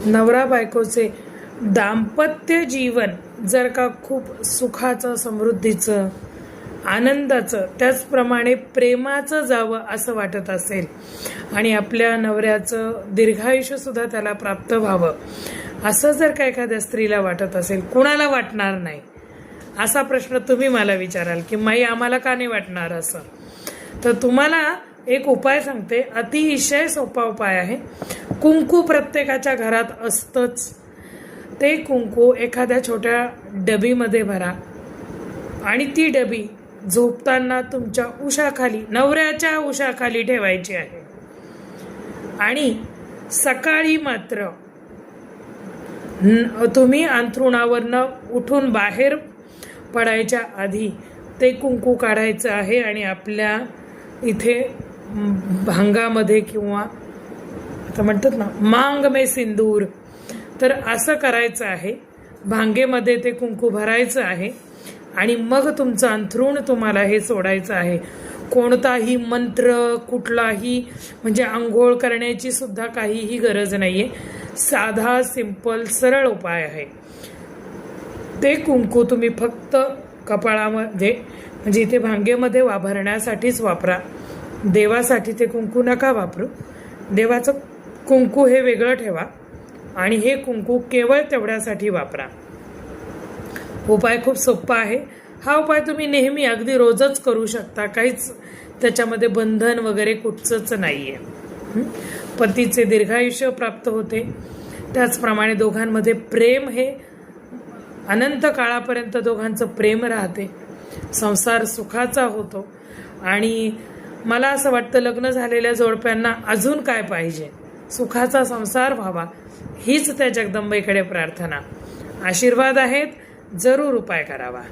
नवरा बायकोचे दाम्पत्य जीवन जर का खूप सुखाचं, समृद्धीचं, आनंदाचं, त्याचप्रमाणे प्रेमाचं जावं असं वाटत असेल आणि आपल्या नवऱ्याचं दीर्घायुष्य सुद्धा त्याला प्राप्त व्हावं असं जर का एखाद्या स्त्रीला वाटत असेल, कुणाला वाटणार नाही असा प्रश्न तुम्ही मला विचाराल की माई आम्हाला का नाही वाटणार असं, तर तुम्हाला एक उपाय सांगते. अतिशय सोपा उपाय आहे. कुंकू प्रत्येकाच्या घरात असतंच. ते कुंकू एखाद्या छोट्या डबीमध्ये भरा आणि ती डबी झोपताना तुमच्या उशाखाली, नवऱ्याच्या उशाखाली ठेवायची आहे. आणि सकाळी मात्र तुम्ही अंथरुणावरनं उठून बाहेर पडायच्या आधी ते कुंकू काढायचं आहे आणि आपल्या इथे भांगामध्ये किंवा आता म्हणतात ना मांग में सिंदूर, तर असं करायचं आहे. भांगेमध्ये ते कुंकू भरायचं आहे आणि मग तुमचं अंथरूण तुम्हाला हे सोडायचं आहे. कोणताही मंत्र, कुठलाही म्हणजे आंघोळ करण्याची सुद्धा काहीही गरज नाहीये. साधा सिंपल सरळ उपाय आहे. ते कुंकू तुम्ही फक्त कपाळामध्ये म्हणजे इथे भांगेमध्ये वापरण्यासाठीच वापरा. देवासाठी ते कुंकू नका वापरू. देवाचं कुंकू हे वेगळं ठेवा आणि हे कुंकू केवळ तेवढ्यासाठी वापरा. उपाय खूप सोपा आहे. हा उपाय तुम्ही नेहमी अगदी रोजच करू शकता. काहीच त्याच्यामध्ये बंधन वगैरे कुठचंच नाहीये. पतीचे दीर्घायुष्य प्राप्त होते. त्याचप्रमाणे दोघांमध्ये प्रेम हे अनंत काळापर्यंत दोघांचं प्रेम राहते. संसार सुखाचा होतो. आणि मला असं वाटतं लग्न झालेल्या जोडप्यांना अजून काय पाहिजे, सुखाचा संसार व्हावा हीच त्या जगदंबेकडे प्रार्थना. आशीर्वाद आहेत, जरूर उपाय करावा.